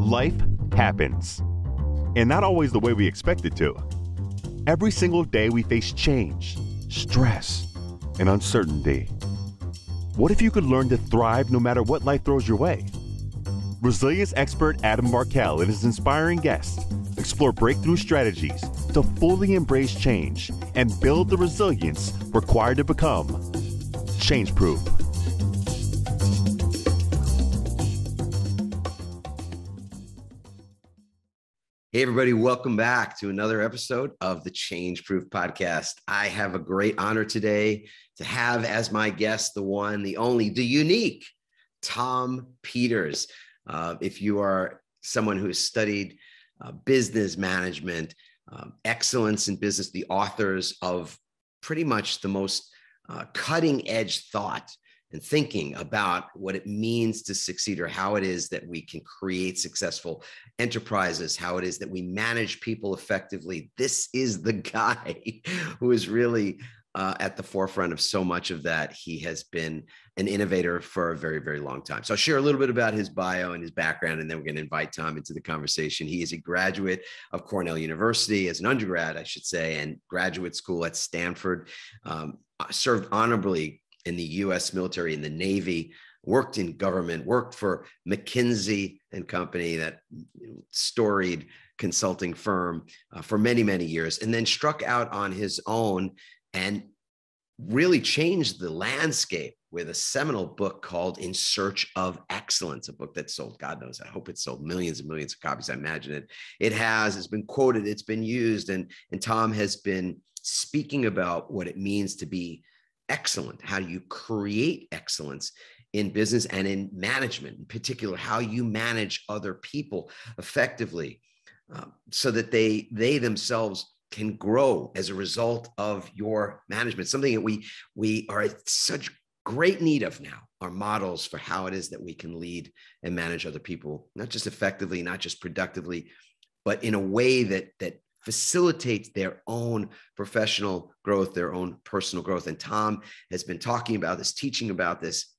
Life happens, and not always the way we expect it to. Every single day we face change, stress, and uncertainty. What if you could learn to thrive no matter what life throws your way? Resilience expert Adam Markel and his inspiring guests explore breakthrough strategies to fully embrace change and build the resilience required to become change-proof. Hey, everybody, welcome back to another episode of the Change-Proof Podcast. I have a great honor today to have as my guest the one, the only, the unique Tom Peters. If you are someone who has studied business management, excellence in business, the authors of pretty much the most cutting edge thought and thinking about what it means to succeed, or how it is that we can create successful enterprises, how it is that we manage people effectively. This is the guy who is really at the forefront of so much of that. He has been an innovator for a very, very long time. So I'll share a little bit about his bio and his background, and then we're going to invite Tom into the conversation. He is a graduate of Cornell University as an undergrad, I should say, and graduate school at Stanford, served honorably in the U.S. military, in the Navy, worked in government, worked for McKinsey and Company, that storied consulting firm, for many, many years, and then struck out on his own and really changed the landscape with a seminal book called In Search of Excellence, a book that sold, God knows, I hope it sold millions and millions of copies. I imagine it has. It's been quoted, it's been used, and Tom has been speaking about what it means to be excellent, how you create excellence in business and in management, in particular, how you manage other people effectively, so that they themselves can grow as a result of your management. Something that we are in such great need of now are models for how it is that we can lead and manage other people, not just effectively, not just productively, but in a way that facilitates their own professional growth, their own personal growth. And Tom has been talking about this, teaching about this,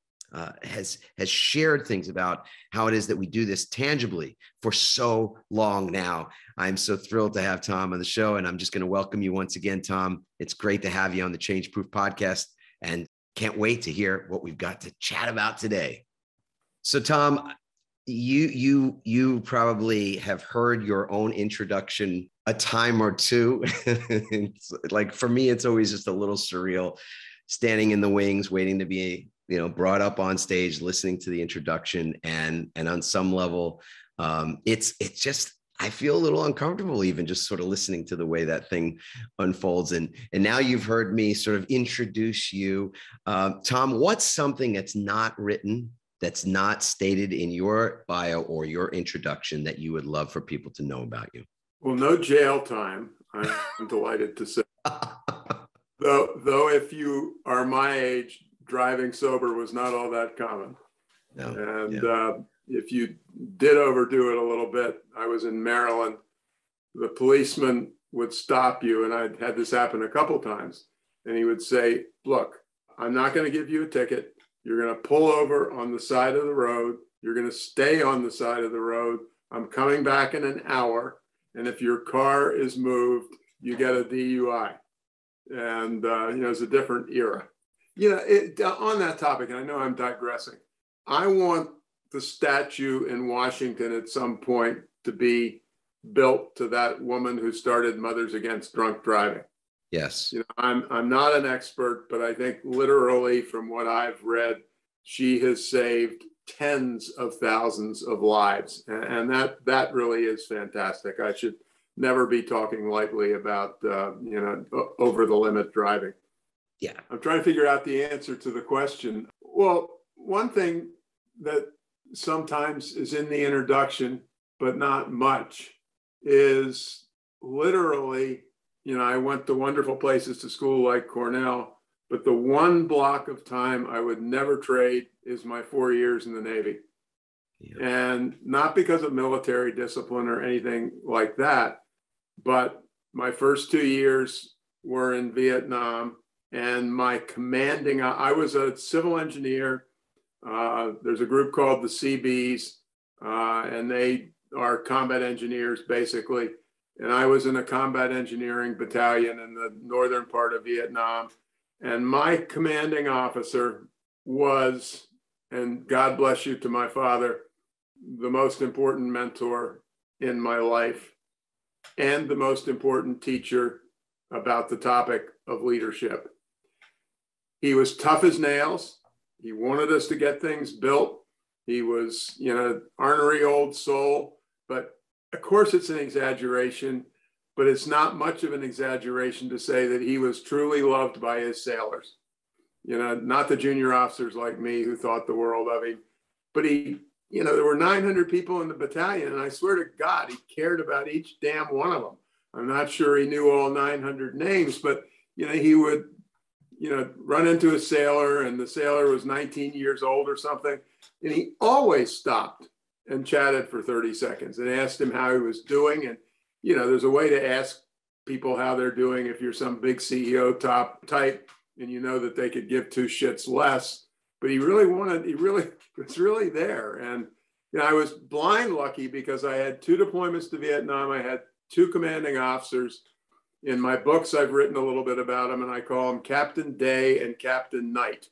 has shared things about how it is that we do this tangibly for so long now. I'm so thrilled to have Tom on the show, and I'm just going to welcome you once again, Tom. It's great to have you on the Change Proof Podcast, and can't wait to hear what we've got to chat about today. So, Tom, you probably have heard your own introduction a time or two. Like, for me, it's always just a little surreal, standing in the wings, waiting to be, brought up on stage, listening to the introduction. And on some level, it's just, I feel a little uncomfortable even just sort of listening to the way that thing unfolds. And now you've heard me sort of introduce you. Tom, what's something that's not written, that's not stated in your bio or your introduction, that you would love for people to know about you? Well, no jail time, I'm delighted to say. Though if you are my age, driving sober was not all that common. No. And if you did overdo it a little bit, I was in Maryland, the policeman would stop you, and I'd had this happen a couple times, and he would say, look, I'm not going to give you a ticket. You're going to pull over on the side of the road. You're going to stay on the side of the road. I'm coming back in an hour. And if your car is moved, you get a DUI. And, it's a different era. On that topic, and I know I'm digressing, I want the statue in Washington at some point to be built to that woman who started Mothers Against Drunk Driving. Yes. I'm not an expert, but I think literally from what I've read, she has saved tens of thousands of lives. And that really is fantastic. I should never be talking lightly about, over the limit driving. Yeah. I'm trying to figure out the answer to the question. Well, one thing that sometimes is in the introduction, but not much, is literally, I went to wonderful places to school like Cornell, but the one block of time I would never trade is my 4 years in the Navy. Yeah. And not because of military discipline or anything like that, but my first 2 years were in Vietnam, and my commanding, I was a civil engineer. There's a group called the CBs, and they are combat engineers, basically. And I was in a combat engineering battalion in the northern part of Vietnam. And my commanding officer was, and God bless you to my father, the most important mentor in my life and the most important teacher about the topic of leadership. He was tough as nails. He wanted us to get things built. He was, ornery old soul, but of course it's an exaggeration, but it's not much of an exaggeration to say that he was truly loved by his sailors. Not the junior officers like me who thought the world of him, but he, there were 900 people in the battalion, and I swear to God, he cared about each damn one of them. I'm not sure he knew all 900 names, but, he would, run into a sailor, and the sailor was 19 years old or something. And he always stopped and chatted for 30 seconds and asked him how he was doing. And, there's a way to ask people how they're doing if you're some big CEO type and you know that they could give two shits less. But he really was really there. And, I was blind lucky because I had 2 deployments to Vietnam. I had 2 commanding officers. In my books, I've written a little bit about them, and I call them Captain Day and Captain Night.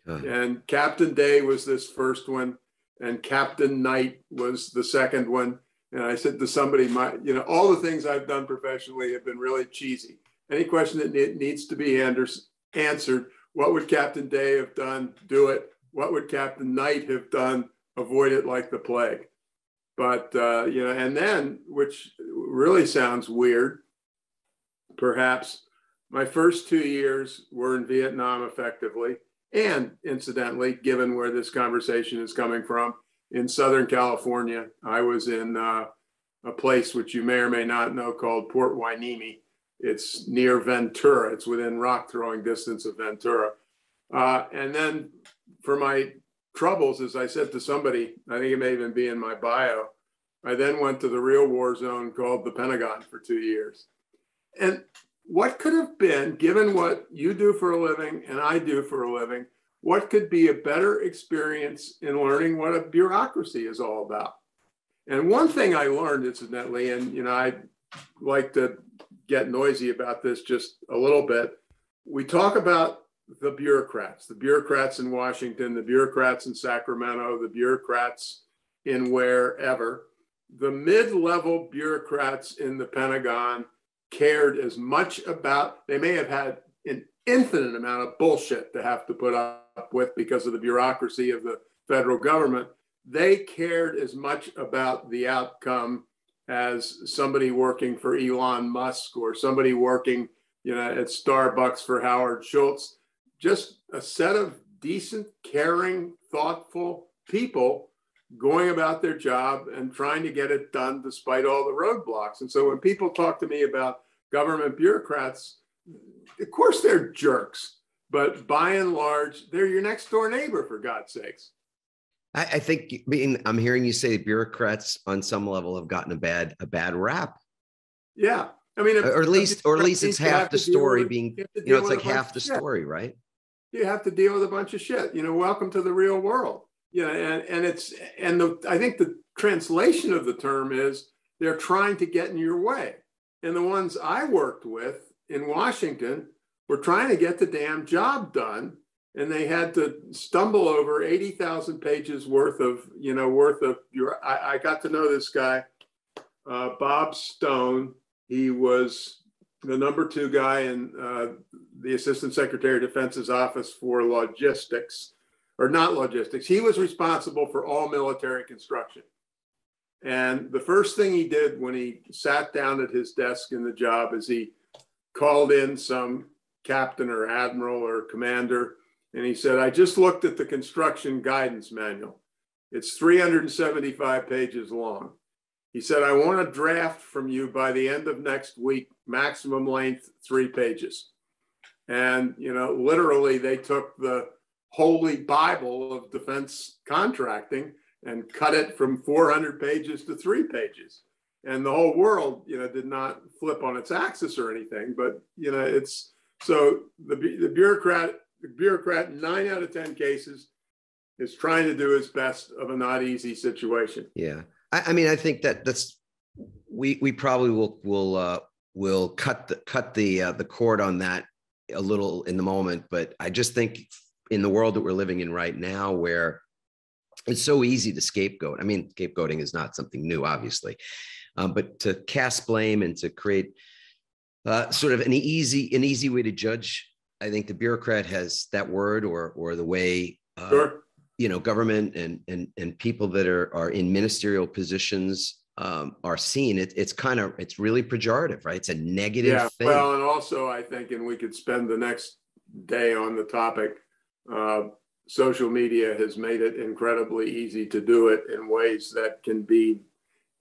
And Captain Day was this first one, and Captain Night was the second one. And I said to somebody, all the things I've done professionally have been really cheesy. Any question that needs to be answered, what would Captain Day have done? Do it. What would Captain Night have done? Avoid it like the plague. But, and then, which really sounds weird, perhaps, my first 2 years were in Vietnam effectively. And incidentally, given where this conversation is coming from, in Southern California, I was in a place which you may or may not know called Port Hueneme. It's near Ventura. It's within rock throwing distance of Ventura. And then for my troubles, as I said to somebody, I think it may even be in my bio, I then went to the real war zone called the Pentagon for 2 years. And what could have been, given what you do for a living and I do for a living, what could be a better experience in learning what a bureaucracy is all about? And one thing I learned, incidentally, and I like to get noisy about this just a little bit. We talk about the bureaucrats in Washington, the bureaucrats in Sacramento, the bureaucrats in wherever. The mid-level bureaucrats in the Pentagon cared as much about, they may have had an infinite amount of bullshit to have to put up with because of the bureaucracy of the federal government. They cared as much about the outcome as somebody working for Elon Musk or somebody working, at Starbucks for Howard Schultz. Just a set of decent, caring, thoughtful people going about their job and trying to get it done despite all the roadblocks. And so when people talk to me about government bureaucrats, of course they're jerks, but by and large, they're your next door neighbor, for God's sakes. I think I'm hearing you say bureaucrats on some level have gotten a bad rap. Yeah. I mean, or at least it's half the story being, it's like half the story, right? You have to deal with a bunch of shit, welcome to the real world. I think the translation of the term is they're trying to get in your way. And the ones I worked with in Washington were trying to get the damn job done. And they had to stumble over 80,000 pages worth of I got to know this guy, Bob Stone. He was the number 2 guy in the Assistant Secretary of Defense's office for logistics, or not logistics. He was responsible for all military construction. And the first thing he did when he sat down at his desk in the job is he called in some captain or admiral or commander. And he said, I just looked at the construction guidance manual. It's 375 pages long. He said, I want a draft from you by the end of next week, maximum length, 3 pages. And, literally they took the holy Bible of defense contracting and cut it from 400 pages to 3 pages. And the whole world, did not flip on its axis or anything, but, it's, so the bureaucrat in 9 out of 10 cases is trying to do his best of a not easy situation. Yeah. I mean, I think that's we probably will cut the cord on that a little in the moment, but I just think in the world that we're living in right now, where it's so easy to scapegoat. I mean, scapegoating is not something new, obviously, but to cast blame and to create sort of an easy way to judge. I think the bureaucrat has that word, or the way Sure. Government and people that are in ministerial positions are seen. It's really pejorative, right? It's a negative thing. Well, and also I think, and we could spend the next day on the topic, social media has made it incredibly easy to do it in ways that can be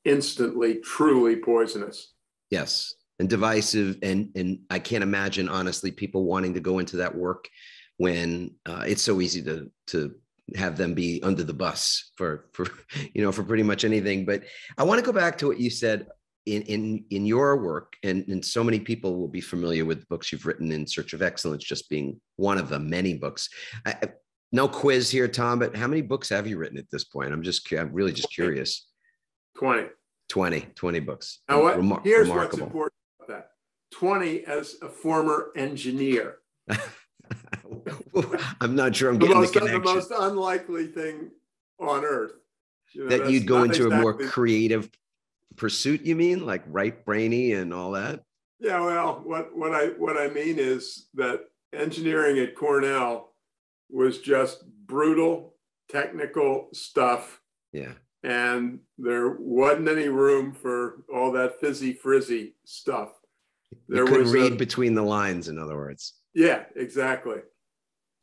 instantly truly poisonous. Yes, and divisive, and I can't imagine, honestly, people wanting to go into that work when it's so easy to have them be under the bus for pretty much anything. But I want to go back to what you said in your work, and so many people will be familiar with the books you've written, In Search of Excellence just being one of the many books. No quiz here, Tom, but how many books have you written at this point? I'm really just curious. 20 books. Now, here's what's important about that. 20 as a former engineer. I'm not sure I'm getting the connection. The most unlikely thing on earth. That you'd go into a more creative pursuit, you mean? Like right brainy and all that? Yeah, well, what I mean is that engineering at Cornell was just brutal technical stuff. Yeah. And there wasn't any room for all that frizzy stuff. You couldn't read between the lines, in other words. Yeah, exactly.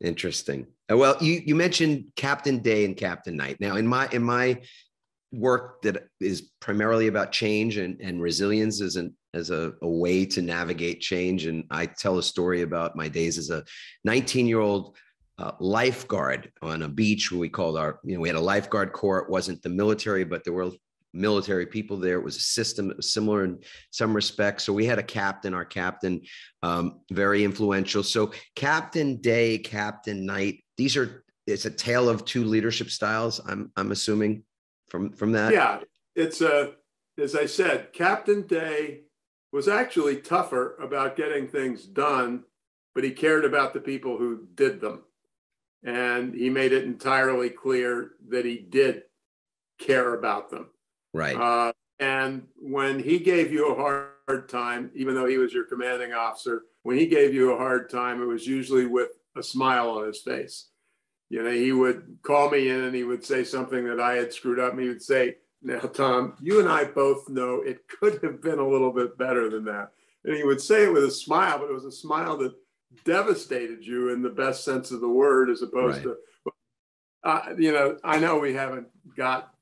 Interesting. Well, you mentioned Captain Day and Captain Night. Now, in my work that is primarily about change and resilience as a way to navigate change, and I tell a story about my days as a 19-year-old lifeguard on a beach where we had a lifeguard corps. It wasn't the military, but there were military people there. It was a system that was similar in some respects. So we had our captain, very influential. So Captain Day, Captain Night, it's a tale of two leadership styles. I'm assuming from that. Yeah, it's as I said, Captain Day was actually tougher about getting things done, but he cared about the people who did them. And he made it entirely clear that he did care about them. Right. And when he gave you a hard time, even though he was your commanding officer, when he gave you a hard time, it was usually with a smile on his face. He would call me in and he would say something that I had screwed up. And he would say, "Now, Tom, you and I both know it could have been a little bit better than that." And he would say it with a smile, but it was a smile that devastated you in the best sense of the word, as opposed to, I know we haven't got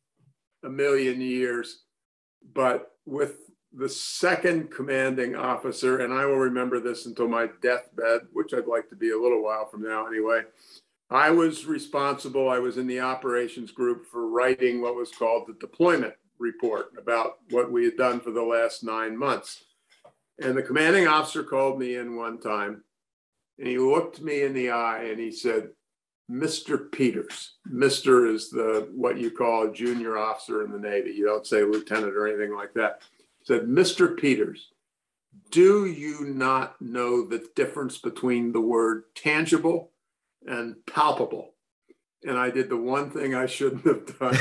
a million years, but with the second commanding officer, and I will remember this until my deathbed, which I'd like to be a little while from now anyway, I was responsible. I was in the operations group for writing what was called the deployment report about what we had done for the last 9 months. And the commanding officer called me in one time, and he looked me in the eye and he said, "Mr. Peters." Mr. is what you call a junior officer in the Navy. You don't say lieutenant or anything like that. He said, "Mr. Peters, do you not know the difference between the word tangible and palpable?" And I did the one thing I shouldn't have done.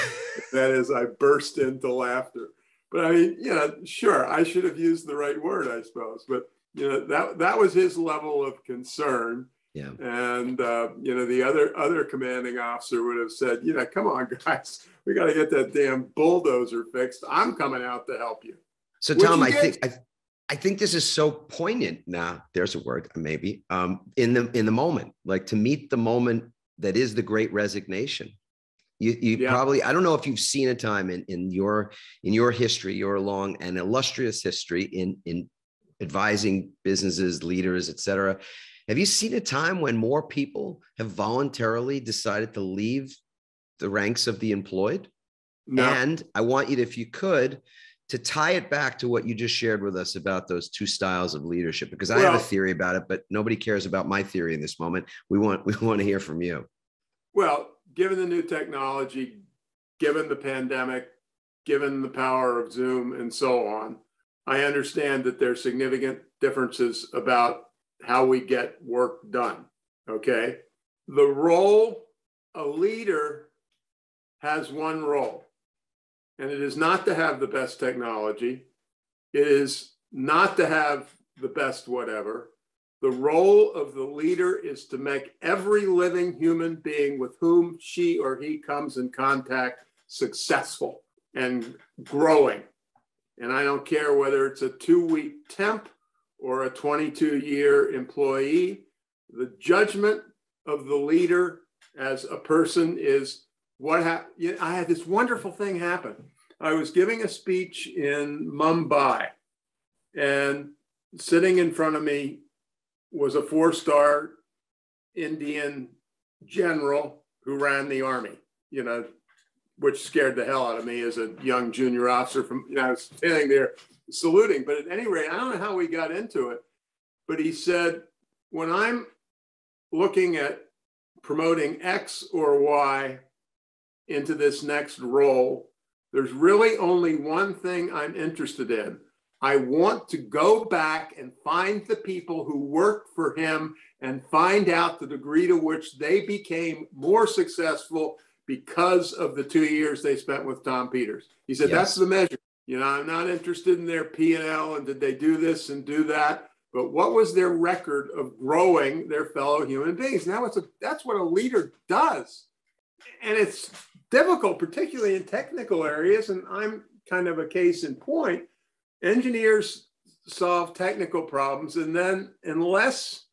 That is, I burst into laughter. But I mean, sure, I should have used the right word, I suppose. But, that was his level of concern. Yeah. And, the other commanding officer would have said, "Come on, guys, we got to get that damn bulldozer fixed. I'm coming out to help you." So, Tom, I think this is so poignant. Now, there's a word, maybe, in the moment, like to meet the moment that is the great resignation. You probably, I don't know if you've seen a time in your history, your long and illustrious history in advising businesses, leaders, et cetera. Have you seen a time when more people have voluntarily decided to leave the ranks of the employed? No. And I want you to, if you could, to tie it back to what you just shared with us about those two styles of leadership, because I have a theory about it, but nobody cares about my theory in this moment. We want to hear from you. Well, given the new technology, given the pandemic, given the power of Zoom and so on, I understand that there's significant differences about how we get work done, okay? The role, a leader has one role, and it is not to have the best technology. It is not to have the best whatever. The role of the leader is to make every living human being with whom she or he comes in contact successful and growing. And I don't care whether it's a 2-week temp or a 22-year employee. The judgment of the leader as a person is what happened. I had this wonderful thing happen. I was giving a speech in Mumbai, and sitting in front of me was a 4-star Indian general who ran the army, which scared the hell out of me as a young junior officer I was standing there saluting. But at any rate, I don't know how we got into it, but he said, when I'm looking at promoting X or Y into this next role, there's really only one thing I'm interested in. I want to go back and find the people who worked for him and find out the degree to which they became more successful because of the 2 years they spent with Tom Peters. He said, Yes. That's the measure. I'm not interested in their P&L and did they do this and do that, but what was their record of growing their fellow human beings? Now that's what a leader does. And it's difficult, particularly in technical areas. And I'm kind of a case in point. Engineers solve technical problems. And then unless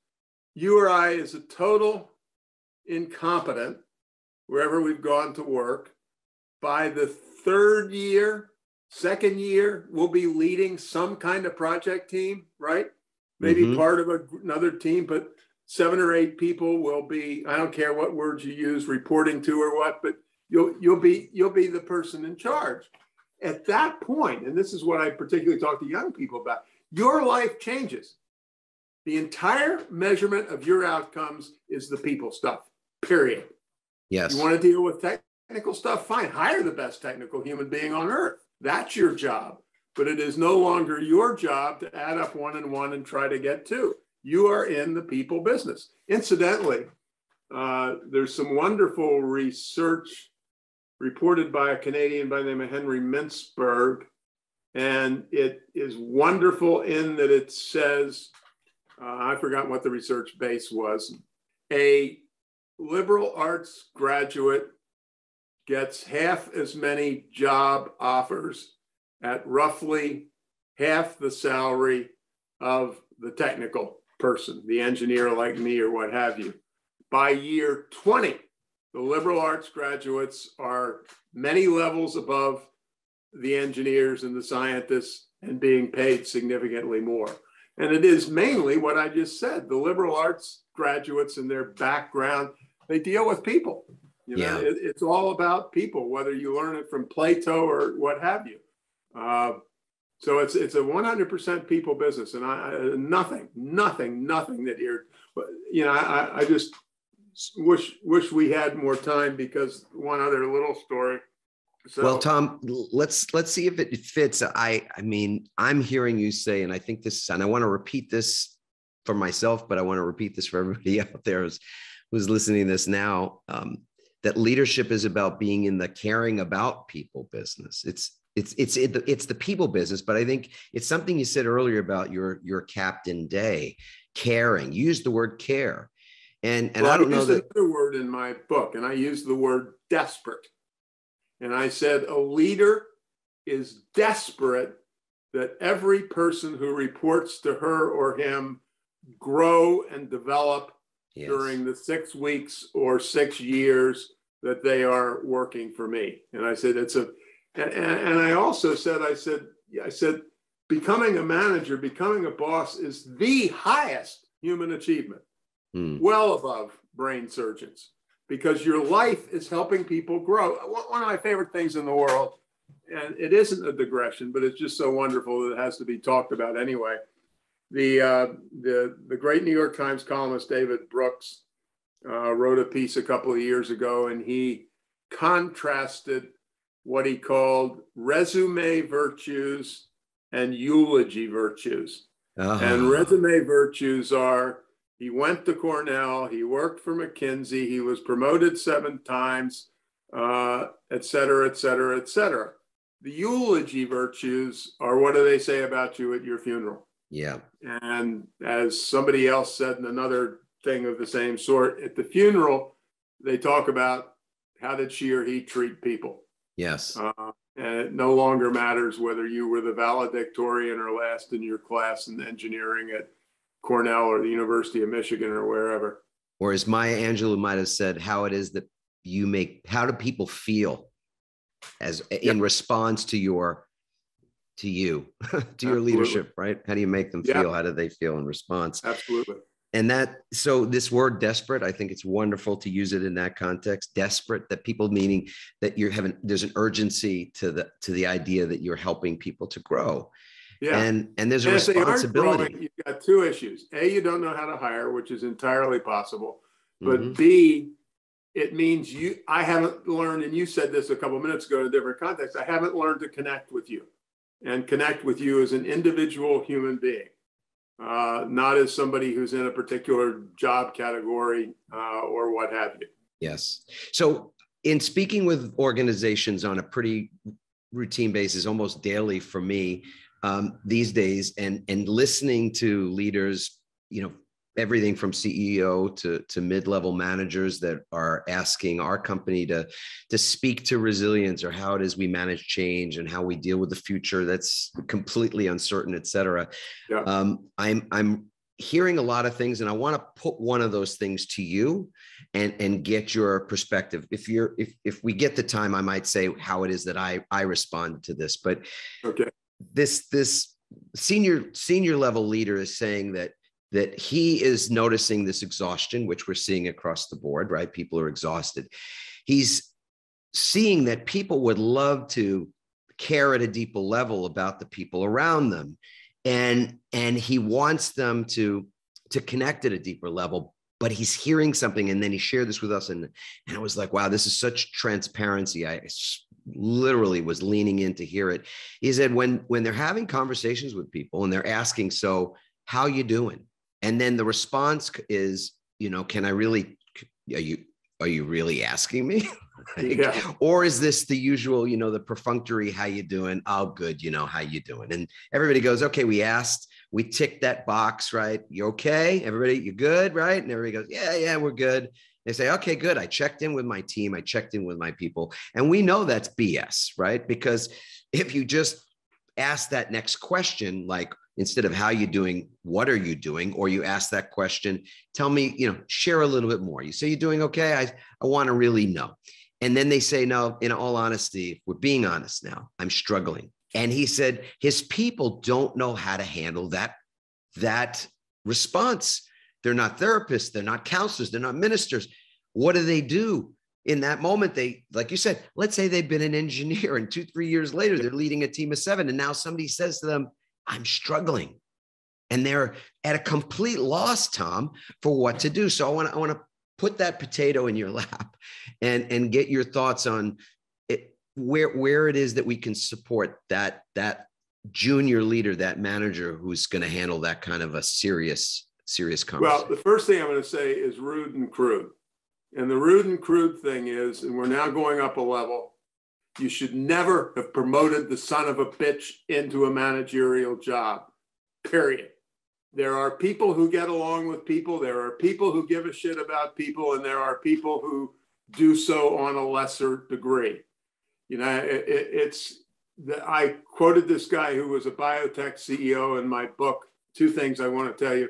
you or I is a total incompetent, wherever we've gone to work, by the 3rd year, 2nd year, we'll be leading some kind of project team, right? Maybe part of another team, but 7 or 8 people will be, I don't care what words you use, reporting to or what, but you'll be the person in charge. At that point, and this is what I particularly talk to young people about, your life changes. The entire measurement of your outcomes is the people stuff, period. Yes. You want to deal with technical stuff? Fine. Hire the best technical human being on earth. That's your job. But it is no longer your job to add up 1 and 1 and try to get 2. You are in the people business. Incidentally, there's some wonderful research reported by a Canadian by the name of Henry Mintzberg. And it is wonderful in that it says, I forgot what the research base was, a liberal arts graduate gets half as many job offers at roughly half the salary of the technical person, the engineer like me or what have you. By year 20, the liberal arts graduates are many levels above the engineers and the scientists and being paid significantly more. And it is mainly what I just said. The liberal arts graduates and their background, they deal with people. It's all about people, whether you learn it from Plato or what have you. So it's a 100% people business, and nothing that you're, I just wish we had more time, because one other little story. So, well, Tom, let's see if it fits. I mean, I'm hearing you say, and I think this, and I want to repeat this for myself, but I want to repeat this for everybody out there who's listening to this now, that leadership is about being in the caring about people business. It's the people business, but I think it's something you said earlier about your Captain Day, caring. You used the word care. And I don't know that another word in my book, and I used the word desperate. And I said, a leader is desperate that every person who reports to her or him grow and develop during the 6 weeks or 6 years that they are working for me. And I said, and I also said, I said, becoming a manager, becoming a boss is the highest human achievement, well above brain surgeons, because your life is helping people grow. One of my favorite things in the world, and it isn't a digression, but it's just so wonderful that it has to be talked about anyway. The great New York Times columnist David Brooks wrote a piece a couple of years ago, and he contrasted what he called resume virtues and eulogy virtues. And resume virtues are, he went to Cornell, he worked for McKinsey, he was promoted 7 times, et cetera, et cetera, et cetera. The eulogy virtues are, what do they say about you at your funeral? Yeah. And as somebody else said in another thing of the same sort, at the funeral, they talk about how did she or he treat people. Yes. And it no longer matters whether you were the valedictorian or last in your class in engineering at Cornell or the University of Michigan or wherever. Or as Maya Angelou might have said, how it is that you make, how do people feel as in response to your, to you, to your leadership, right? How do you make them feel? How do they feel in response? Absolutely. And that, so this word desperate, I think it's wonderful to use it in that context. Desperate, that people, meaning that you're having, there's an urgency to the idea that you're helping people to grow. Yeah. And there's a responsibility. Growing, you've got 2 issues. A, you don't know how to hire, which is entirely possible. But B, it means I haven't learned, and you said this a couple of minutes ago in a different context, I haven't learned to connect with you and connect with you as an individual human being. Not as somebody who's in a particular job category or what have you. Yes. So in speaking with organizations on a pretty routine basis, almost daily for me these days, and listening to leaders, everything from CEO to mid-level managers that are asking our company to speak to resilience, or how it is we manage change and how we deal with the future that's completely uncertain, et cetera. Yeah. I'm hearing a lot of things, and I want to put one of those things to you and get your perspective. If we get the time, I might say how it is that I respond to this. But okay, this senior level leader is saying that he is noticing this exhaustion, which we're seeing across the board, right? People are exhausted. He's seeing that people would love to care at a deeper level about the people around them. And he wants them to connect at a deeper level, but he's hearing something. And then he shared this with us. And I was like, wow, this is such transparency. I literally was leaning in to hear it. He said, when they're having conversations with people and they're asking, so how you doing? And then the response is, can I really, are you really asking me? Or is this the usual, the perfunctory, how you doing? Oh, good. How you doing? And everybody goes, okay, we asked, we ticked that box, right? You okay? Everybody, you good, right? And everybody goes, yeah, we're good. They say, okay, good. I checked in with my team. I checked in with my people. And we know that's BS, right? Because if you just ask that next question, like, instead of how you doing, what are you doing? Or you ask that question, tell me, share a little bit more. You say, you're doing okay. I want to really know. And then they say, no, in all honesty, we're being honest now, I'm struggling. And he said, his people don't know how to handle that response. They're not therapists. They're not counselors. They're not ministers. What do? In that moment, they, like you said, let's say they've been an engineer and 2-3 years later, they're leading a team of 7. And now somebody says to them, I'm struggling. And they're at a complete loss, Tom, for what to do. So I want to put that potato in your lap and get your thoughts on it, where it is that we can support that junior leader, that manager who's going to handle that kind of a serious conversation. Well, the first thing I'm going to say is rude and crude. And the rude and crude thing is, and we're now going up a level, you should never have promoted the son of a bitch into a managerial job, period. There are people who get along with people. There are people who give a shit about people. And there are people who do so on a lesser degree. I quoted this guy who was a biotech CEO in my book, 2 things I want to tell you.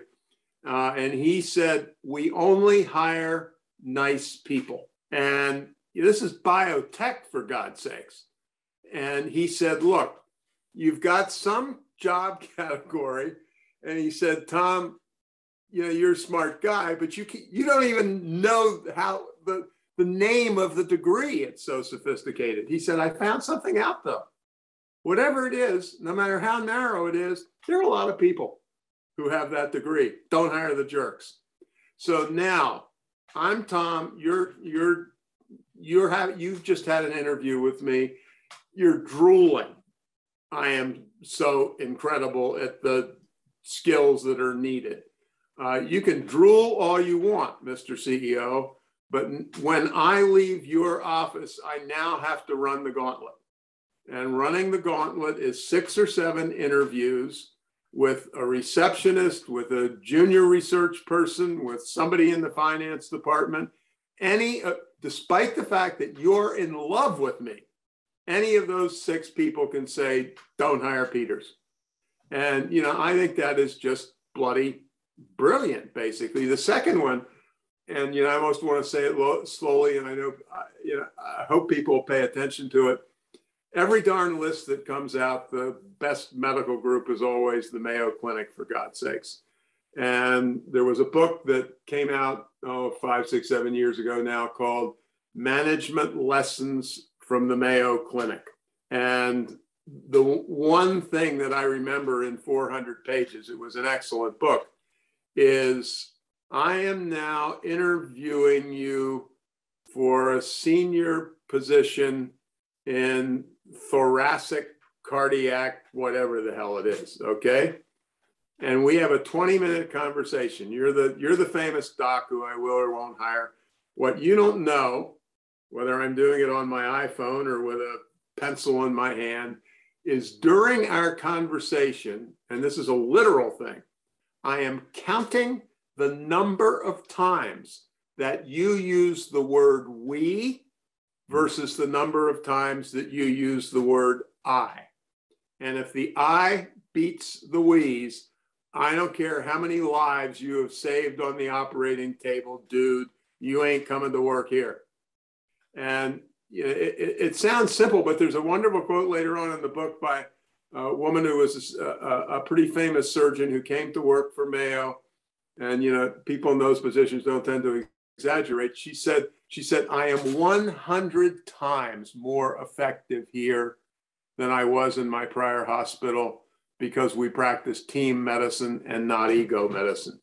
And he said, we only hire nice people. And this is biotech, for God's sakes. And he said, look, you've got some job category. And he said, Tom, you're a smart guy, but you don't even know how the name of the degree. It's so sophisticated. He said, I found something out though. Whatever it is, no matter how narrow it is, there are a lot of people who have that degree. Don't hire the jerks. So now I'm Tom, you've just had an interview with me, you're drooling. I am so incredible at the skills that are needed. You can drool all you want, Mr. CEO, but when I leave your office, I now have to run the gauntlet. And running the gauntlet is 6 or 7 interviews with a receptionist, with a junior research person, with somebody in the finance department. Despite the fact that you're in love with me, any of those 6 people can say, don't hire Peters. And, I think that is just bloody brilliant, basically. The second one, and, I most want to say it slowly, and I know, I hope people pay attention to it. Every darn list that comes out, the best medical group is always the Mayo Clinic, for God's sakes. And there was a book that came out, 5, 6, 7 years ago now, called Management Lessons from the Mayo Clinic. And the one thing that I remember in 400 pages, it was an excellent book, is I am now interviewing you for a senior position in thoracic, cardiac, whatever the hell it is, okay? And we have a 20-minute conversation. You're the famous doc who I will or won't hire. What you don't know, whether I'm doing it on my iPhone or with a pencil in my hand, is during our conversation, and this is a literal thing, I am counting the number of times that you use the word we versus the number of times that you use the word I. And if the I beats the we's, I don't care how many lives you have saved on the operating table, dude, you ain't coming to work here. And it sounds simple, but there's a wonderful quote later on in the book by a woman who was a pretty famous surgeon who came to work for Mayo. And, people in those positions don't tend to exaggerate. She said, I am 100 times more effective here than I was in my prior hospital because we practice team medicine and not ego medicine.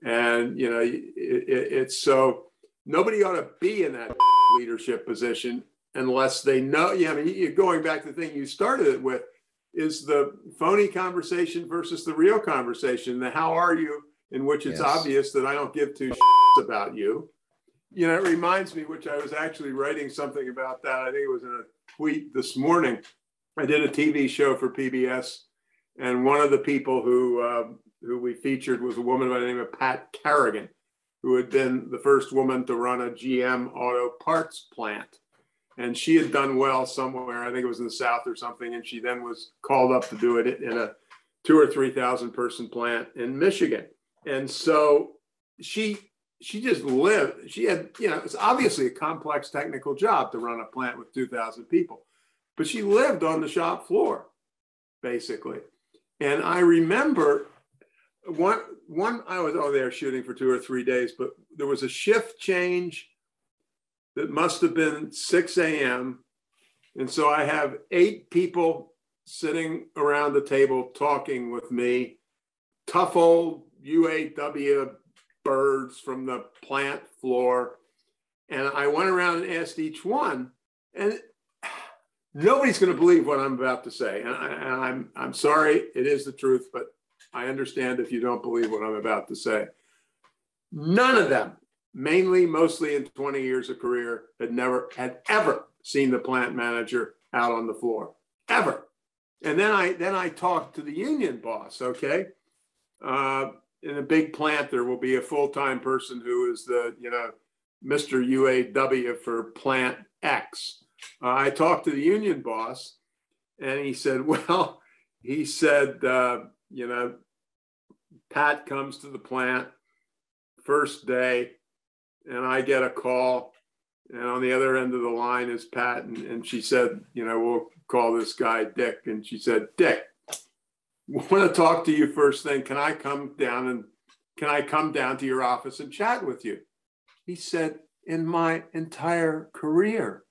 And, it's so nobody ought to be in that leadership position unless they know. Going back to the thing you started it with is the phony conversation versus the real conversation, the how are you, in which it's obvious that I don't give two shits about you. It reminds me, which I was actually writing something about that. I think it was in a tweet this morning. I did a TV show for PBS, and one of the people who we featured was a woman by the name of Pat Carrigan, who had been the first woman to run a GM auto parts plant. And she had done well somewhere, I think it was in the South or something, and she then was called up to do it in a 2,000 or 3,000 person plant in Michigan. And so she just lived, she had, it's obviously a complex technical job to run a plant with 2,000 people, but she lived on the shop floor, basically. And I remember one I was there shooting for 2 or 3 days, but there was a shift change that must have been 6 a.m. And so I have 8 people sitting around the table talking with me, tough old UAW birds from the plant floor. And I went around and asked each one, and nobody's going to believe what I'm about to say. And I'm sorry, it is the truth, but I understand if you don't believe what I'm about to say. None of them, mostly in 20 years of career, had ever seen the plant manager out on the floor, ever. And then I talked to the union boss, okay? In a big plant, there will be a full-time person who is the, Mr. UAW for plant X. I talked to the union boss, and he said, Pat comes to the plant first day, and I get a call, and on the other end of the line is Pat, and she said, we'll call this guy Dick. And she said, Dick, I want to talk to you first thing. Can I come down to your office and chat with you? He said, in my entire career,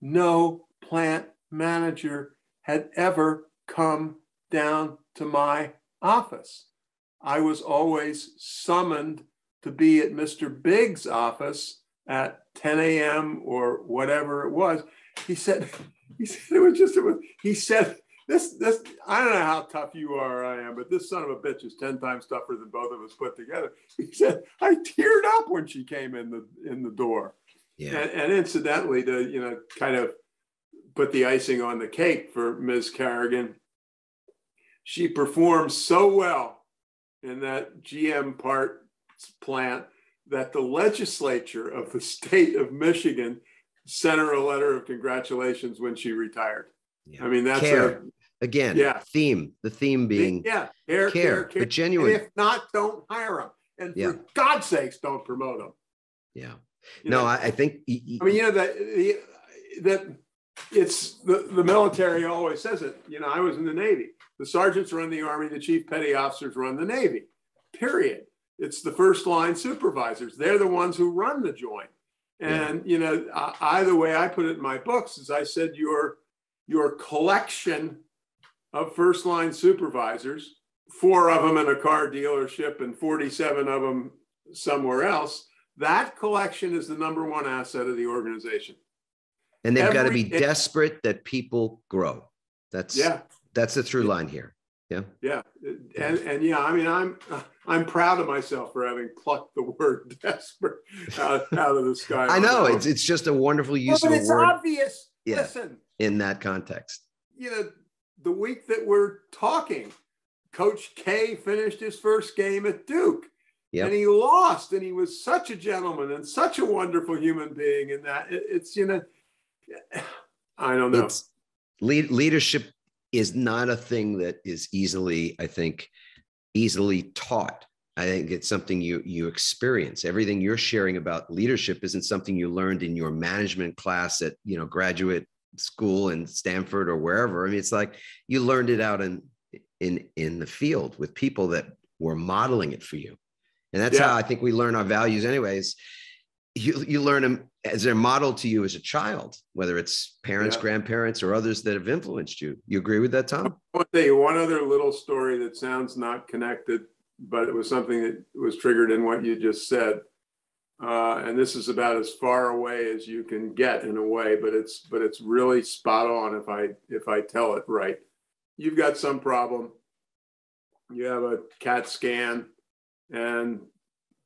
no plant manager had ever come down to my office. I was always summoned to be at Mr. Big's office at 10 a.m. or whatever it was. He said, he said, this, I don't know how tough you are or I am, but this son of a bitch is 10 times tougher than both of us put together. He said, I teared up when she came in the door. Yeah. And incidentally, to, kind of put the icing on the cake for Ms. Carrigan, she performed so well in that GM parts plant that the legislature of the state of Michigan sent her a letter of congratulations when she retired. Yeah. I mean, that's care. Again, the theme being care, but genuine. And if not, don't hire them. And for God's sakes, don't promote them. Yeah. I think. That it's the military always says it. I was in the Navy. The sergeants run the Army. The chief petty officers run the Navy. Period. It's the first line supervisors. They're the ones who run the joint. And, the way I put it in my books is I said, your collection of first line supervisors, 4 of them in a car dealership and 47 of them somewhere else, that collection is the number one asset of the organization. And they've got to be desperate that people grow. That's the through line here. Yeah. Yeah. And I'm proud of myself for having plucked the word desperate out of the sky. I know it's just a wonderful use of a word. It's obvious. Yeah. Listen, in that context. The week that we're talking, Coach K finished his first game at Duke. Yep. And he lost, and he was such a gentleman and such a wonderful human being. And that it's, I don't know. Leadership is not a thing that is easily taught. I think it's something you experience. Everything you're sharing about leadership isn't something you learned in your management class at, graduate school in Stanford or wherever. I mean, it's like you learned it out in the field with people that were modeling it for you. And that's how I think we learn our values anyways. You learn them as they're modeled to you as a child, whether it's parents, grandparents, or others that have influenced you. You agree with that, Tom? I'll tell you one other little story that sounds not connected, but it was something that was triggered in what you just said. And this is about as far away as you can get in a way, but it's really spot on if I tell it right. You've got some problem. You have a CAT scan, and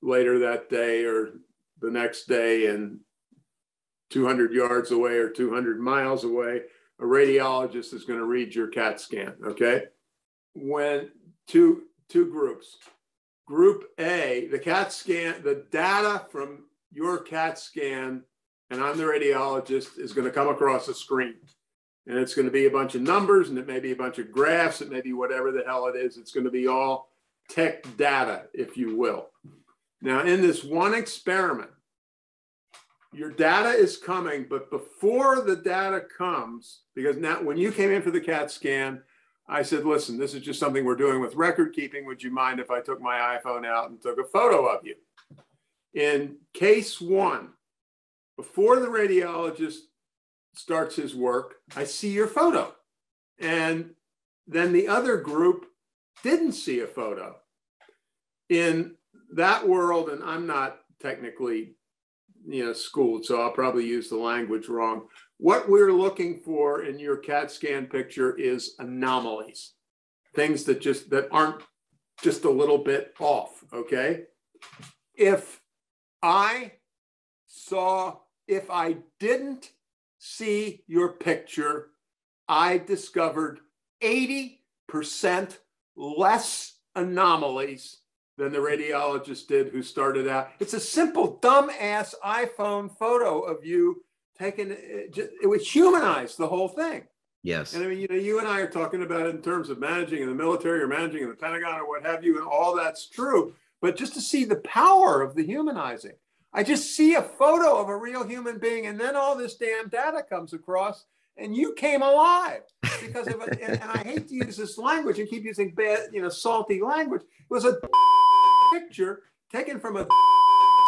later that day or the next day, and 200 yards away or 200 miles away, a radiologist is going to read your CAT scan. Okay. When two groups, group A, the CAT scan, the data from your CAT scan, and I'm the radiologist, is going to come across a screen. And it's going to be a bunch of numbers, and it may be a bunch of graphs, it may be whatever the hell it is. It's going to be all tech data, if you will. Now, in this one experiment, your data is coming, but before the data comes, because now when you came in for the CAT scan, I said, listen, this is just something we're doing with record keeping. Would you mind if I took my iPhone out and took a photo of you? In case one, before the radiologist starts his work, I see your photo. And then the other group didn't see a photo. In that world, and I'm not technically schooled, so I'll probably use the language wrong. What we're looking for in your CAT scan picture is anomalies, things that aren't just a little bit off, okay? If I didn't see your picture, I discovered 80% less anomalies than the radiologist did who started out. It's a simple dumbass iPhone photo of you taken. It would humanize the whole thing. Yes. And I mean, you and I are talking about it in terms of managing in the military or managing in the Pentagon or what have you, and all that's true. But just to see the power of the humanizing, I just see a photo of a real human being, and then all this damn data comes across, and you came alive because of it. And I hate to use this language and keep using bad, salty language. It was a picture taken from a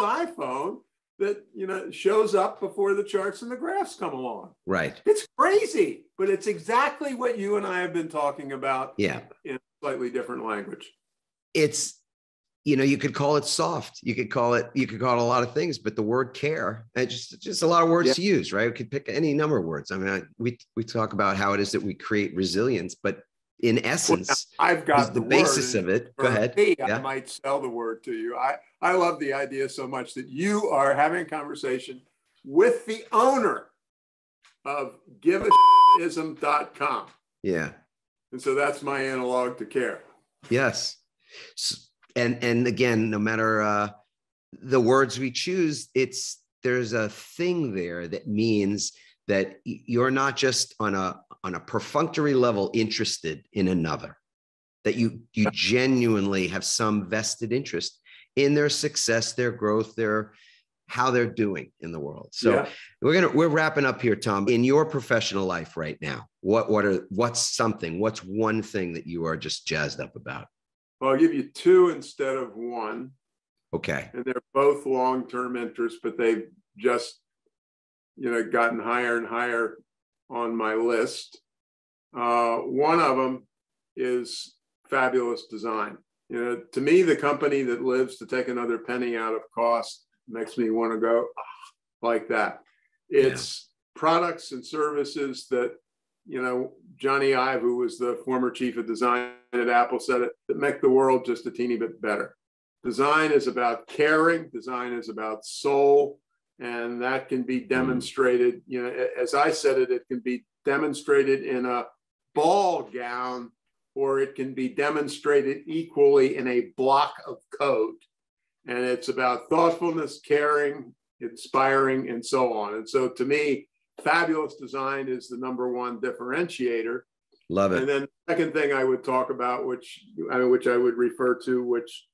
iPhone that shows up before the charts and the graphs come along. Right. It's crazy, but it's exactly what you and I have been talking about. Yeah. In slightly different language. It's you could call it soft. You could call it a lot of things, but the word care, just a lot of words to use, right? We could pick any number of words. I mean, we talk about how it is that we create resilience, but in essence, I've got the basis of it. Go ahead. I might sell the word to you. I love the idea so much that you are having a conversation with the owner of giveashism.com. Yeah. And so that's my analog to care. Yes. And again, no matter the words we choose, there's a thing there that means that you're not just on a perfunctory level interested in another, that you genuinely have some vested interest in their success, their growth, how they're doing in the world. So we're wrapping up here, Tom. In your professional life right now, what's one thing that you are just jazzed up about? Well, I'll give you two instead of one. Okay. And they're both long-term interests, but they've just, gotten higher and higher on my list. One of them is fabulous design. To me, the company that lives to take another penny out of cost makes me want to go like that. It's products and services that, Johnny Ive, who was the former chief of design at Apple, said it, that make the world just a teeny bit better. Design is about caring. Design is about soul. And that can be demonstrated, as I said it can be demonstrated in a ball gown, or it can be demonstrated equally in a block of code. And it's about thoughtfulness, caring, inspiring, and so on. And so to me, fabulous design is the number one differentiator. Love it. And then the second thing I would talk about, which I would refer to, which,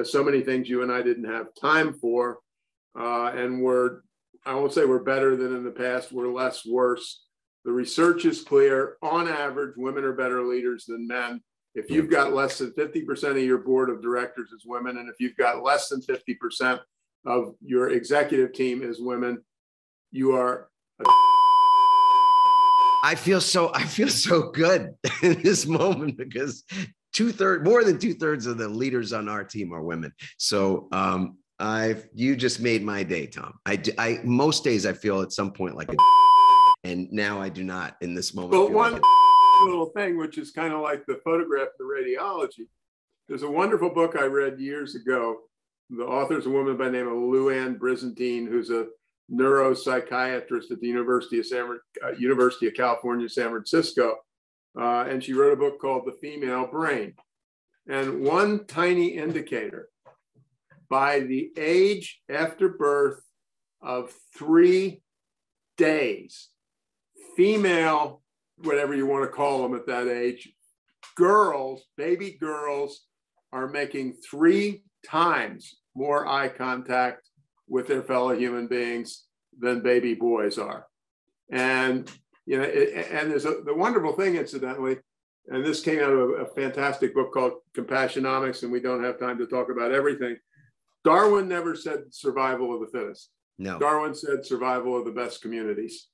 so many things you and I didn't have time for. And I won't say we're better than in the past, we're less worse. The research is clear. On average, women are better leaders than men. If you've got less than 50% of your board of directors as women, and if you've got less than 50% of your executive team as women, you are I feel so good in this moment because more than 2/3 of the leaders on our team are women. So you just made my day, Tom. I most days I feel at some point like and now I do not in this moment. But one little thing, which is kind of like the photograph, the radiology. There's a wonderful book I read years ago. The author is a woman by the name of Luann Brizantine, who's a neuropsychiatrist at the University of California, San Francisco. And she wrote a book called The Female Brain. And one tiny indicator, by the age after birth of 3 days, female, whatever you want to call them at that age, baby girls are making 3 times more eye contact with their fellow human beings than baby boys are. And, and there's the wonderful thing, incidentally, and this came out of a fantastic book called Compassionomics, and we don't have time to talk about everything. Darwin never said survival of the fittest. No. Darwin said survival of the best communities.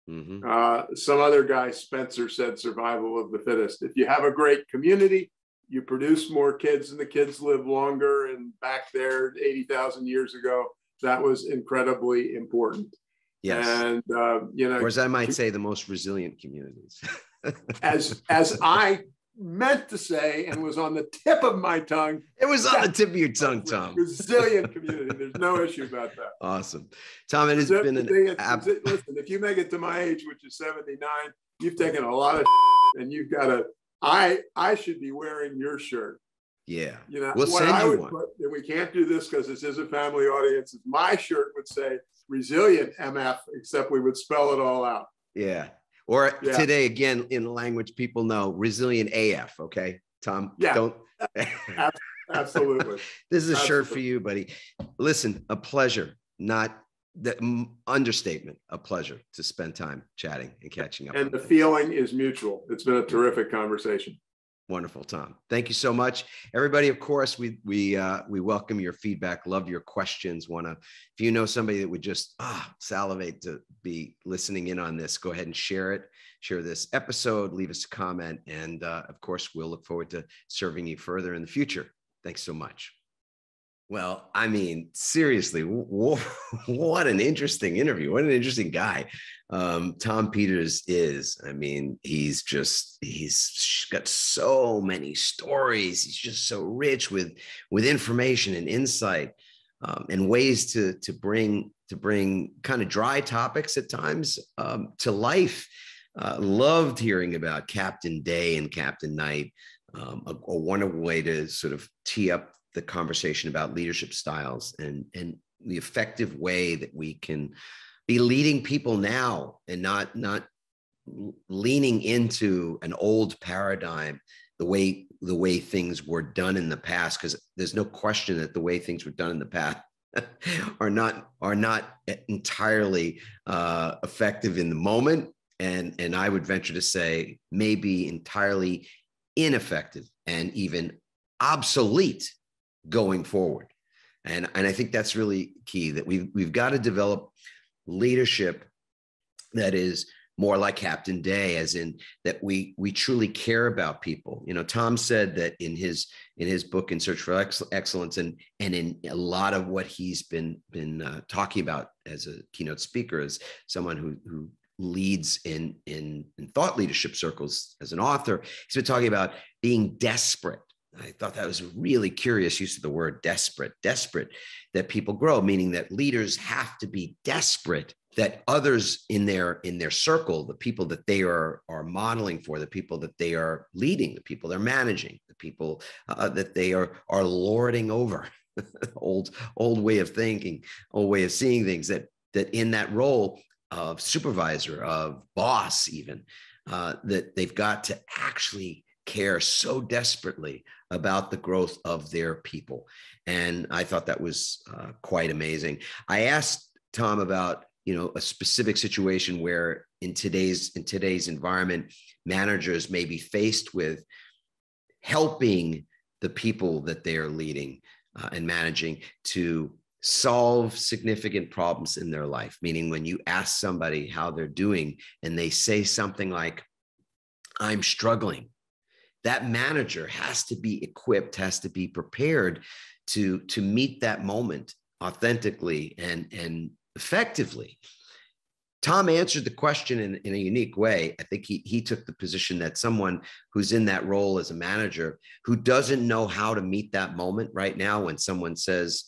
Mm-hmm. Some other guy, Spencer, said survival of the fittest. If you have a great community, you produce more kids and the kids live longer. And back there 80,000 years ago, that was incredibly important. Yes. And, or as I might say, the most resilient communities. as I meant to say and was on the tip of my tongue. It was on the tip of your tongue, Tom. Resilient community. There's no issue about that. Awesome. Tom, it has been listen, if you make it to my age, which is 79, you've taken a lot of and you've got I should be wearing your shirt. Yeah. We'll send you one. And we can't do this because this is a family audience. My shirt would say resilient MF, except we would spell it all out. Yeah. Or today, again, in language people know, resilient AF. Okay, Tom? Yeah. Don't. Absolutely. This is a shirt for you, buddy. Listen, a pleasure, not the understatement, a pleasure to spend time chatting and catching up. And the feeling is mutual. It's been a terrific conversation. Wonderful, Tom. Thank you so much, everybody. Of course, we welcome your feedback. Love your questions. If you know somebody that would just salivate to be listening in on this, go ahead and share it. Share this episode. Leave us a comment, and of course, we'll look forward to serving you further in the future. Thanks so much. Well, I mean, seriously, what an interesting interview. What an interesting guy. Tom Peters is. I mean, he's got so many stories. He's just so rich with information and insight, and ways to bring kind of dry topics at times to life. Loved hearing about Captain Day and Captain Night. A wonderful way to sort of tee up the conversation about leadership styles and the effective way that we can be leading people now and not leaning into an old paradigm, the way things were done in the past, because there's no question that the way things were done in the past are not entirely effective in the moment, and I would venture to say maybe entirely ineffective and even obsolete going forward. And I think that's really key, that we've got to develop leadership that is more like Captain Day, as in that we truly care about people. You know, Tom said that in his book, In Search for Excellence, and in a lot of what he's been talking about as a keynote speaker, as someone who leads in thought leadership circles as an author, he's been talking about being desperate. I thought that was a really curious use of the word desperate, that people grow, meaning that leaders have to be desperate that others in their circle, the people that they are modeling for, the people that they are leading, the people they're managing, the people that they are lording over, old way of thinking, old way of seeing things, that in that role of supervisor, of boss even, that they've got to actually care so desperately about the growth of their people. And I thought that was quite amazing. I asked Tom about, a specific situation where in today's environment, managers may be faced with helping the people that they are leading and managing to solve significant problems in their life. Meaning, when you ask somebody how they're doing and they say something like, "I'm struggling," that manager has to be equipped, has to be prepared to meet that moment authentically and effectively. Tom answered the question in a unique way. I think he took the position that someone who's in that role as a manager, who doesn't know how to meet that moment right now, when someone says,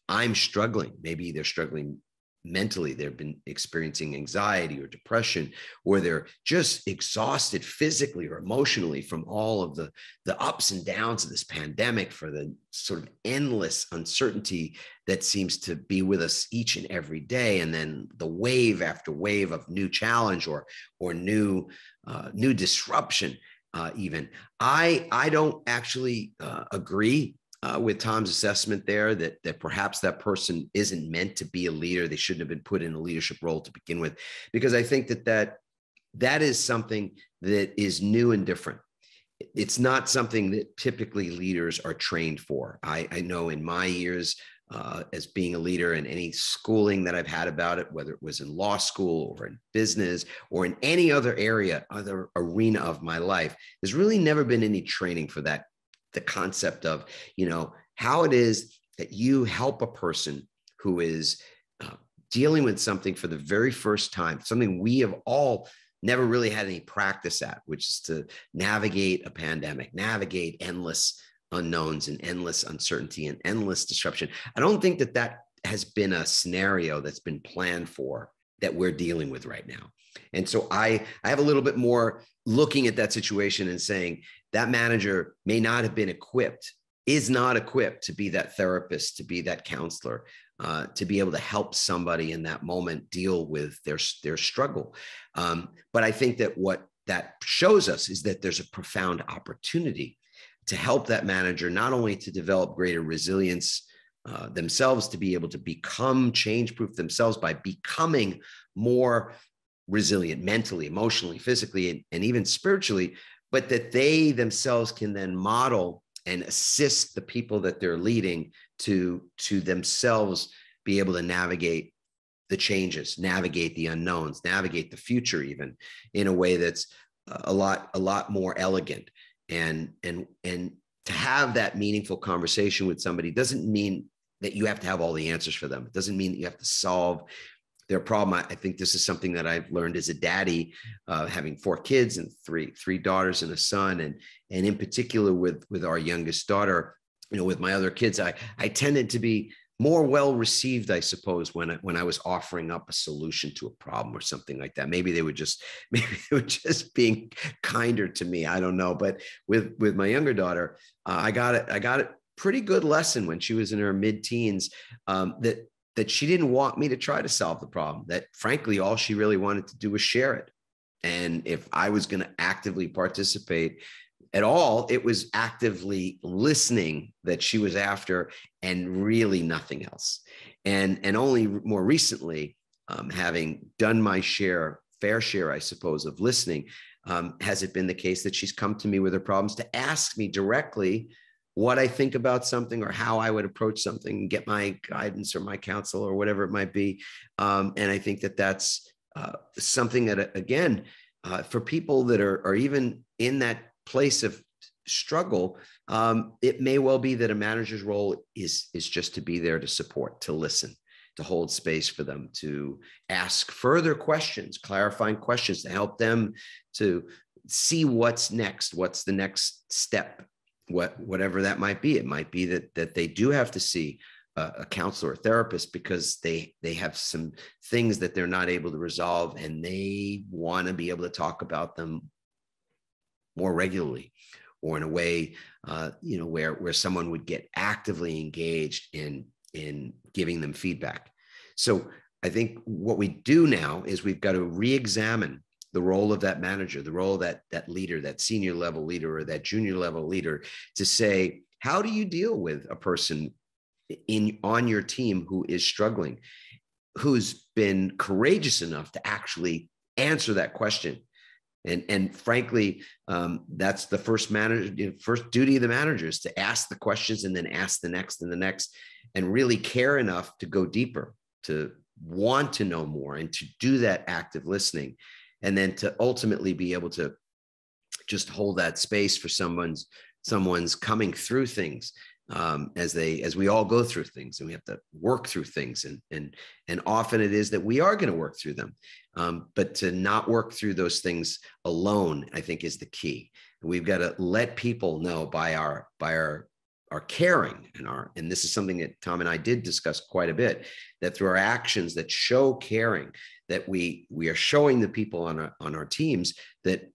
"I'm struggling," maybe they're struggling mentally, they've been experiencing anxiety or depression, or they're just exhausted physically or emotionally from all of the ups and downs of this pandemic, for the sort of endless uncertainty that seems to be with us each and every day, and then the wave after wave of new challenge or new disruption. Even I don't actually agree with Tom's assessment there, that perhaps that person isn't meant to be a leader. They shouldn't have been put in a leadership role to begin with, because I think that is something that is new and different. It's not something that typically leaders are trained for. I know in my years as being a leader, and any schooling that I've had about it, whether it was in law school or in business or in any other arena of my life, there's really never been any training for that. The concept of, how it is that you help a person who is dealing with something for the very first time, something we have all never really had any practice at, which is to navigate a pandemic, navigate endless unknowns and endless uncertainty and endless disruption. I don't think that has been a scenario that's been planned for, that we're dealing with right now. And so I have a little bit more looking at that situation and saying that manager may not have been is not equipped to be that therapist, to be that counselor, to be able to help somebody in that moment deal with their struggle. But I think that what that shows us is that there's a profound opportunity to help that manager not only to develop greater resilience themselves, to be able to become change-proof themselves by becoming more resilient mentally, emotionally, physically, and even spiritually, but that they themselves can then model and assist the people that they're leading to themselves be able to navigate the changes, navigate the unknowns, navigate the future, even in a way that's a lot more elegant. And to have that meaningful conversation with somebody doesn't mean that you have to have all the answers for them. It doesn't mean that you have to solve their problem. I think this is something that I've learned as a daddy, having 4 kids and three daughters and a son. And in particular with our youngest daughter, with my other kids, I tended to be more well received, I suppose, when I was offering up a solution to a problem or something like that. Maybe they were just being kinder to me. I don't know. But with my younger daughter, I got it pretty good lesson when she was in her mid-teens, that she didn't want me to try to solve the problem, that frankly, all she really wanted to do was share it. And if I was going to actively participate at all, it was actively listening that she was after, and really nothing else. And only more recently, having done my fair share, I suppose, of listening, has it been the case that she's come to me with her problems to ask me directly what I think about something or how I would approach something and get my guidance or my counsel or whatever it might be. And I think that that's something that, again, for people that are even in that place of struggle, it may well be that a manager's role is just to be there to support, to listen, to hold space for them, to ask further questions, clarifying questions, to help them to see what's next, what's the next step, whatever that might be. It might be that they do have to see a counselor or therapist because they have some things that they're not able to resolve, and they want to be able to talk about them more regularly, or in a way, where someone would get actively engaged in giving them feedback. So I think what we do now is we've got to re-examine the role of that manager, the role of that leader, that senior level leader or that junior level leader, to say, how do you deal with a person on your team who is struggling, who's been courageous enough to actually answer that question? And frankly, that's the first duty of the manager, is to ask the questions and then ask the next and the next, and really care enough to go deeper, to want to know more, and to do that active listening. And then to ultimately be able to just hold that space for someone's coming through things, as we all go through things, and we have to work through things. And often it is that we are going to work through them. But to not work through those things alone, I think, is the key. We've got to let people know by our caring and this is something that Tom and I did discuss quite a bit, that through our actions that show caring, that we are showing the people on our teams that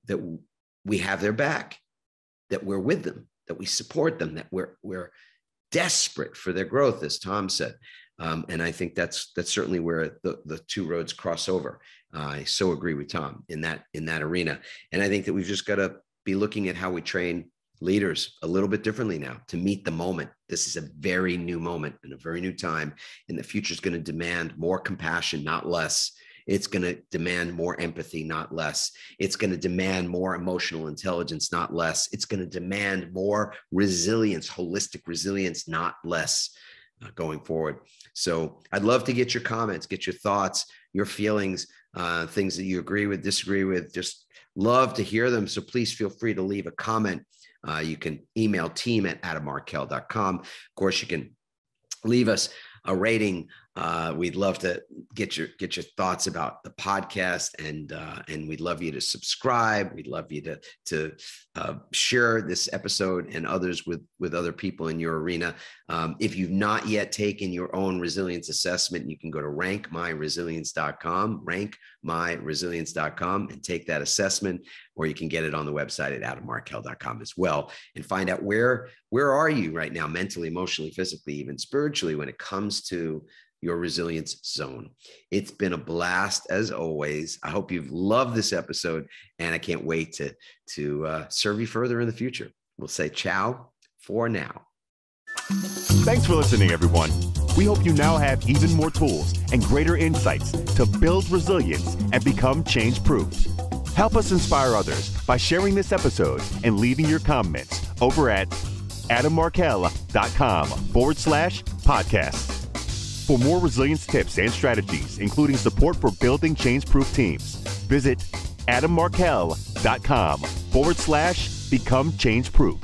we have their back, that we're with them, that we support them, that we're desperate for their growth, as Tom said. And I think that's certainly where the two roads cross over. I so agree with Tom in that arena. And I think that we've just got to be looking at how we train leaders a little bit differently now to meet the moment. This is a very new moment and a very new time. And the future is going to demand more compassion, not less. It's going to demand more empathy, not less. It's going to demand more emotional intelligence, not less. It's going to demand more resilience, holistic resilience, not less, going forward. So I'd love to get your comments, get your thoughts, your feelings, things that you agree with, disagree with. Just love to hear them. So please feel free to leave a comment. You can email team@adammarkel.com. Of course, you can leave us a rating. We'd love to get your thoughts about the podcast, and we'd love you to subscribe. We'd love you to share this episode and others with other people in your arena. If you've not yet taken your own resilience assessment, you can go to rankmyresilience.com, rankmyresilience.com, and take that assessment, or you can get it on the website at adammarkel.com as well, and find out where are you right now, mentally, emotionally, physically, even spiritually, when it comes to your resilience zone. It's been a blast as always. I hope you've loved this episode, and I can't wait to serve you further in the future. We'll say ciao for now. Thanks for listening, everyone. We hope you now have even more tools and greater insights to build resilience and become change-proof. Help us inspire others by sharing this episode and leaving your comments over at adammarkel.com/podcast. For more resilience tips and strategies, including support for building change-proof teams, visit adammarkel.com/become change-proof.